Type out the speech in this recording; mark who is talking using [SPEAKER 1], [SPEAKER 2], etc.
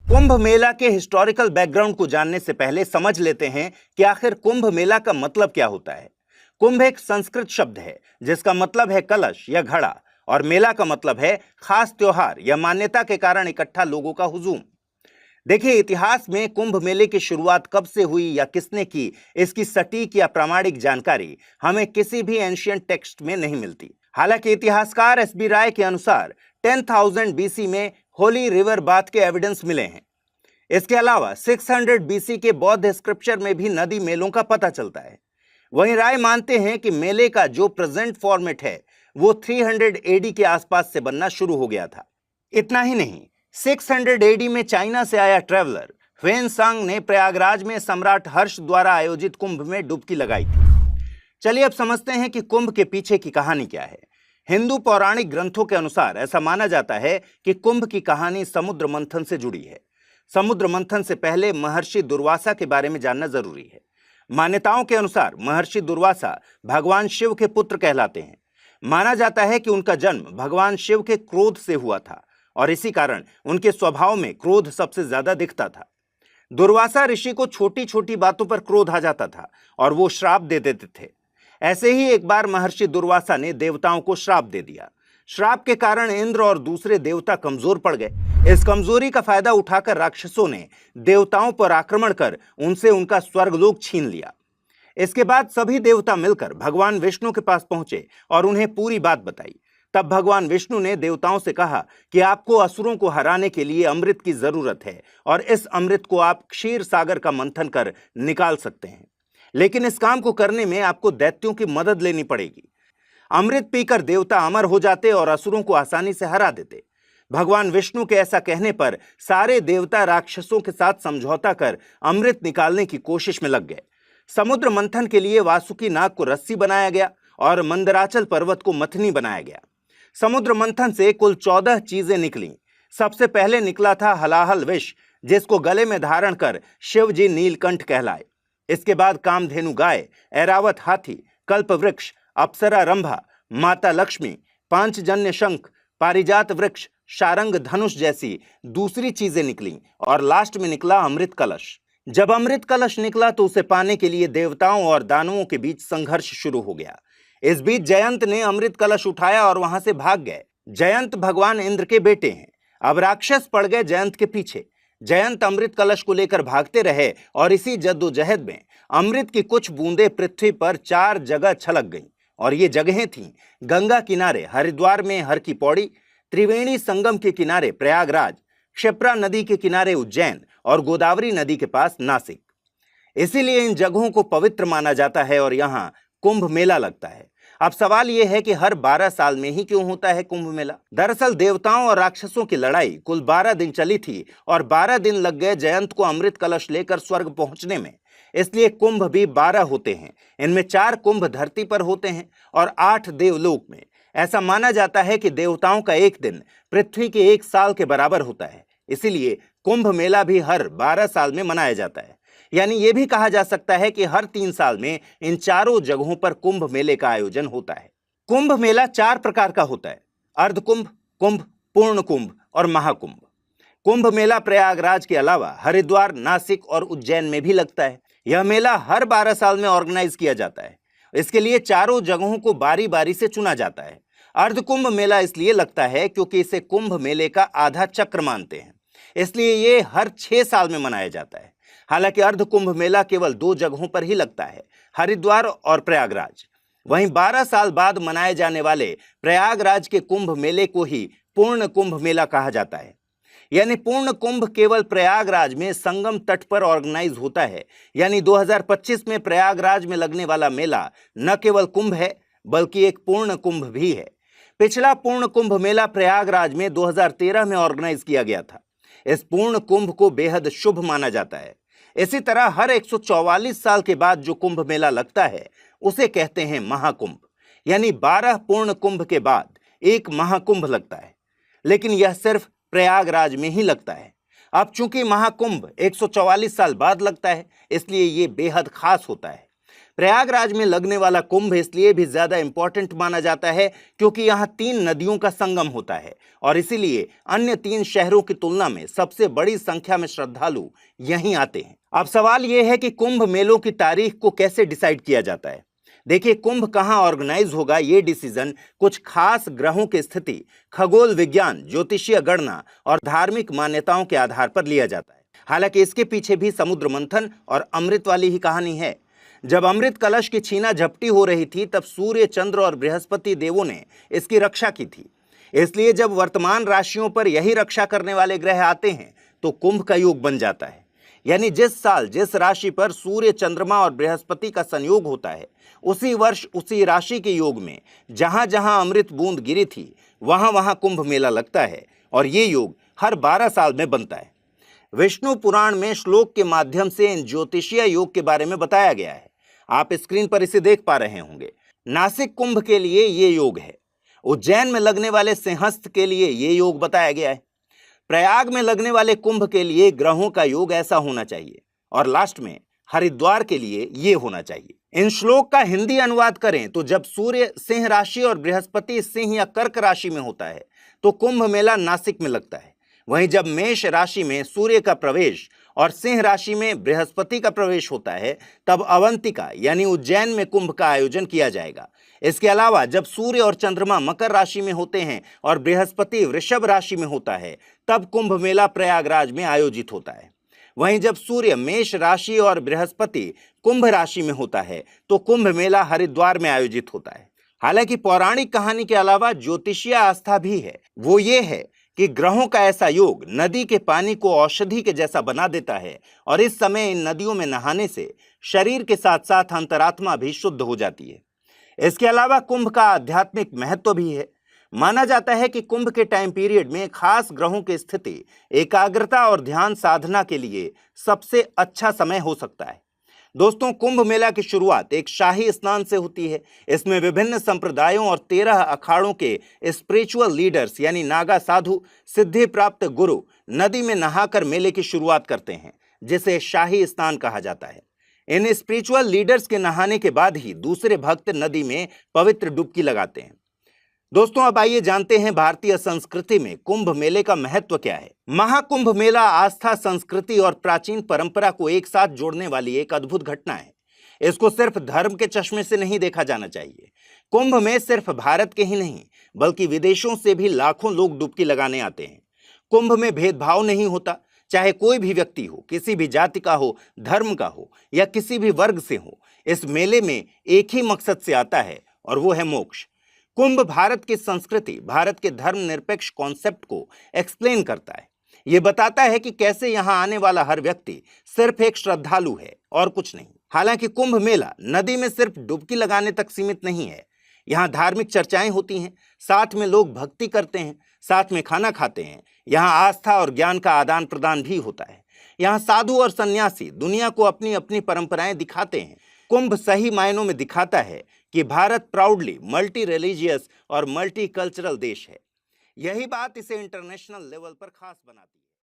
[SPEAKER 1] कुंभ मेला के historical background को जानने से पहले समझ लेते हैं कि आखिर कुंभ मेला का मतलब क्या होता है। कुंभ एक संस्कृत शब्द है जिसका मतलब है कलश या घड़ा, और मेला का मतलब है खास त्योहार या मान्यता के कारण इकट्ठा लोगों का हुजूम। देखिए, इतिहास में कुंभ मेले की शुरुआत कब से हुई या किसने की, इसकी सटीक या प्रामाणिक जानकारी हमें किसी भी एंशिएंट टेक्स्ट में नहीं मिलती। हालांकि इतिहासकार एस बी राय के अनुसार 10,000 बीसी में होली रिवर बाथ के एविडेंस मिले हैं। इसके अलावा 600 बीसी के बौद्ध स्क्रिप्चर में भी नदी मेलों का पता चलता है। वहीं राय मानते हैं कि मेले का जो प्रेजेंट फॉर्मेट है वो 300 एडी के आसपास से बनना शुरू हो गया था। इतना ही नहीं, 600 एडी में चाइना से आया ट्रैवलर ह्वेन सांग ने प्रयागराज में सम्राट हर्ष द्वारा आयोजित कुंभ में डुबकी लगाई थी। चलिए अब समझते हैं कि कुंभ के पीछे की कहानी क्या है। हिंदू पौराणिक ग्रंथों के अनुसार ऐसा माना जाता है कि कुंभ की कहानी समुद्र मंथन से जुड़ी है। समुद्र मंथन से पहले महर्षि दुर्वासा के बारे में जानना जरूरी है। मान्यताओं के अनुसार महर्षि दुर्वासा भगवान शिव के पुत्र कहलाते हैं। माना जाता है कि उनका जन्म भगवान शिव के क्रोध से हुआ था और इसी कारण उनके स्वभाव में क्रोध सबसे ज्यादा दिखता था। दुर्वासा ऋषि को छोटी छोटी बातों पर क्रोध आ जाता था और वो श्राप दे देते थे। ऐसे ही एक बार महर्षि दुर्वासा ने देवताओं को श्राप दे दिया। श्राप के कारण इंद्र और दूसरे देवता कमजोर पड़ गए। इस कमजोरी का फायदा उठाकर राक्षसों ने देवताओं पर आक्रमण कर उनसे उनका स्वर्गलोक छीन लिया। इसके बाद सभी देवता मिलकर भगवान विष्णु के पास पहुंचे और उन्हें पूरी बात बताई। तब भगवान विष्णु ने देवताओं से कहा कि आपको असुरों को हराने के लिए अमृत की जरूरत है और इस अमृत को आप क्षीर सागर का मंथन कर निकाल सकते हैं, लेकिन इस काम को करने में आपको दैत्यों की मदद लेनी पड़ेगी। अमृत पीकर देवता अमर हो जाते और असुरों को आसानी से हरा देते। भगवान विष्णु के ऐसा कहने पर सारे देवता राक्षसों के साथ समझौता कर अमृत निकालने की कोशिश में लग गए। समुद्र मंथन के लिए वासुकी नाग को रस्सी बनाया गया और मंदराचल पर्वत को मथनी बनाया गया। समुद्र मंथन से कुल 14 चीजें निकली। सबसे पहले निकला था हलाहल विष, जिसको गले में धारण कर शिव जी नीलकंठ कहलाए। इसके बाद कामधेनु गाय, ऐरावत हाथी, कल्प वृक्ष, अप्सरा रंभा, माता लक्ष्मी, पांचजन्य शंख, पारिजात वृक्ष, शारंग धनुष जैसी दूसरी चीजें निकली और लास्ट में निकला अमृत कलश। जब अमृत कलश निकला तो उसे पाने के लिए देवताओं और दानवों के बीच संघर्ष शुरू हो गया। इस बीच जयंत ने अमृत कलश उठाया और वहां से भाग गए। जयंत भगवान इंद्र के बेटे हैं। अब राक्षस पड़ गए जयंत के पीछे। जयंत अमृत कलश को लेकर भागते रहे और इसी जद्दोजहद में अमृत की कुछ बूंदें पृथ्वी पर 4 जगह छलक गईं और ये जगहें थीं गंगा किनारे हरिद्वार में हर की पौड़ी, त्रिवेणी संगम के किनारे प्रयागराज, क्षिप्रा नदी के किनारे उज्जैन और गोदावरी नदी के पास नासिक। इसीलिए इन जगहों को पवित्र माना जाता है और यहाँ कुंभ मेला लगता है। अब सवाल यह है कि हर 12 साल में ही क्यों होता है कुंभ मेला। दरअसल देवताओं और राक्षसों की लड़ाई कुल 12 दिन चली थी और 12 दिन लग गए जयंत को अमृत कलश लेकर स्वर्ग पहुंचने में। इसलिए कुंभ भी 12 होते हैं। इनमें 4 कुंभ धरती पर होते हैं और 8 देवलोक में। ऐसा माना जाता है कि देवताओं का एक दिन पृथ्वी के 1 साल के बराबर होता है। इसीलिए कुंभ मेला भी हर 12 साल में मनाया जाता है। यानी यह भी कहा जा सकता है कि हर 3 साल में इन चारों जगहों पर कुंभ मेले का आयोजन होता है। कुंभ मेला 4 प्रकार का होता है: अर्ध कुंभ, कुंभ, पूर्ण कुंभ और महाकुंभ। कुंभ मेला प्रयागराज के अलावा हरिद्वार, नासिक और उज्जैन में भी लगता है। यह मेला हर 12 साल में ऑर्गेनाइज किया जाता है। इसके लिए चारों जगहों को बारी बारी से चुना जाता है। अर्ध कुंभ मेला इसलिए लगता है क्योंकि इसे कुंभ मेले का आधा चक्र मानते हैं, इसलिए ये हर 6 साल में मनाया जाता है। हालांकि अर्ध कुंभ मेला केवल 2 जगहों पर ही लगता है, हरिद्वार और प्रयागराज। वहीं 12 साल बाद मनाए जाने वाले प्रयागराज के कुंभ मेले को ही पूर्ण कुंभ मेला कहा जाता है। यानी पूर्ण कुंभ केवल प्रयागराज में संगम तट पर ऑर्गेनाइज होता है। यानी 2025 में प्रयागराज में लगने वाला मेला न केवल कुंभ है बल्कि एक पूर्ण कुंभ भी है। पिछला पूर्ण कुंभ मेला प्रयागराज में 2013 में ऑर्गेनाइज किया गया था। इस पूर्ण कुंभ को बेहद शुभ माना जाता है। इसी तरह हर 144 साल के बाद जो कुंभ मेला लगता है उसे कहते हैं महाकुंभ। यानी 12 पूर्ण कुंभ के बाद एक महाकुंभ लगता है, लेकिन यह सिर्फ प्रयागराज में ही लगता है। अब चूंकि महाकुंभ 144 साल बाद लगता है, इसलिए यह बेहद खास होता है। प्रयागराज में लगने वाला कुंभ इसलिए भी ज्यादा इंपॉर्टेंट माना जाता है क्योंकि यहाँ 3 नदियों का संगम होता है और इसीलिए अन्य 3 शहरों की तुलना में सबसे बड़ी संख्या में श्रद्धालु यहीं आते हैं। अब सवाल यह है कि कुंभ मेलों की तारीख को कैसे डिसाइड किया जाता है। देखिए, कुंभ कहां ऑर्गेनाइज होगा ये डिसीजन कुछ खास ग्रहों की स्थिति, खगोल विज्ञान, ज्योतिषीय गणना और धार्मिक मान्यताओं के आधार पर लिया जाता है। हालांकि इसके पीछे भी समुद्र मंथन और अमृत वाली ही कहानी है। जब अमृत कलश की छीना झपटी हो रही थी तब सूर्य, चंद्र और बृहस्पति देवों ने इसकी रक्षा की थी। इसलिए जब वर्तमान राशियों पर यही रक्षा करने वाले ग्रह आते हैं तो कुंभ का योग बन जाता है। यानी जिस साल जिस राशि पर सूर्य, चंद्रमा और बृहस्पति का संयोग होता है, उसी वर्ष उसी राशि के योग में जहां जहां अमृत बूंद गिरी थी वहां वहां कुंभ मेला लगता है और ये योग हर 12 साल में बनता है। विष्णु पुराण में श्लोक के माध्यम से इन ज्योतिषीय योग के बारे में बताया गया है। आप स्क्रीन पर इसे देख पा रहे होंगे। नासिक कुंभ के लिए ये योग है। उज्जैन में लगने वाले सिंहस्थ के लिए ये योग बताया गया है। प्रयाग में लगने वाले कुंभ के लिए ग्रहों का योग ऐसा होना चाहिए और लास्ट में हरिद्वार के लिए ये होना चाहिए। इन श्लोक का हिंदी अनुवाद करें तो जब सूर्य सिंह राशि और बृहस्पति सिंह या कर्क राशि में होता है तो कुंभ मेला नासिक में लगता है। वहीं जब मेष राशि में सूर्य का प्रवेश और सिंह राशि में बृहस्पति का प्रवेश होता है तब अवंतिका यानी उज्जैन में कुंभ का आयोजन किया जाएगा। इसके अलावा जब सूर्य और चंद्रमा मकर राशि में होते हैं और बृहस्पति वृषभ राशि में होता है तब कुंभ मेला प्रयागराज में आयोजित होता है। वहीं जब सूर्य मेष राशि और बृहस्पति कुंभ राशि में होता है तो कुंभ मेला हरिद्वार में आयोजित होता है। हालांकि पौराणिक कहानी के अलावा ज्योतिषीय आस्था भी है। वो ये है कि ग्रहों का ऐसा योग नदी के पानी को औषधि के जैसा बना देता है और इस समय इन नदियों में नहाने से शरीर के साथ साथ अंतरात्मा भी शुद्ध हो जाती है। इसके अलावा कुंभ का आध्यात्मिक महत्व भी है। माना जाता है कि कुंभ के टाइम पीरियड में खास ग्रहों की स्थिति एकाग्रता और ध्यान साधना के लिए सबसे अच्छा समय हो सकता है। दोस्तों, कुंभ मेला की शुरुआत एक शाही स्नान से होती है। इसमें विभिन्न संप्रदायों और 13 अखाड़ों के स्पिरिचुअल लीडर्स यानी नागा साधु, सिद्धि प्राप्त गुरु नदी में नहाकर मेले की शुरुआत करते हैं, जिसे शाही स्नान कहा जाता है। इन स्पिरिचुअल लीडर्स के नहाने के बाद ही दूसरे भक्त नदी में पवित्र डुबकी लगाते हैं। दोस्तों, अब आइए जानते हैं भारतीय संस्कृति में कुंभ मेले का महत्व क्या है। महाकुंभ मेला आस्था, संस्कृति और प्राचीन परंपरा को एक साथ जोड़ने वाली एक अद्भुत घटना है। इसको सिर्फ धर्म के चश्मे से नहीं देखा जाना चाहिए। कुंभ में सिर्फ भारत के ही नहीं बल्कि विदेशों से भी लाखों लोग डुबकी लगाने आते हैं। कुंभ में भेदभाव नहीं होता, चाहे कोई भी व्यक्ति हो, किसी भी जाति का हो, धर्म का हो या किसी भी वर्ग से हो। इस मेले में एक ही मकसद से आता है और वो है मोक्ष। कुंभ भारत की संस्कृति, भारत के धर्मनिरपेक्ष कॉन्सेप्ट को एक्सप्लेन करता है। ये बताता है कि कैसे यहाँ आने वाला हर व्यक्ति सिर्फ एक श्रद्धालु है और कुछ नहीं। हालांकि कुंभ मेला नदी में सिर्फ डुबकी लगाने तक सीमित नहीं है। यहाँ धार्मिक चर्चाएं होती हैं, साथ में लोग भक्ति करते हैं, साथ में खाना खाते हैं। यहाँ आस्था और ज्ञान का आदान प्रदान भी होता है। यहाँ साधु और सन्यासी दुनिया को अपनी अपनी परंपराएं दिखाते हैं। कुंभ सही मायनों में दिखाता है कि भारत प्राउडली मल्टी रिलीजियस और मल्टी कल्चरल देश है। यही बात इसे इंटरनेशनल लेवल पर खास बनाती है।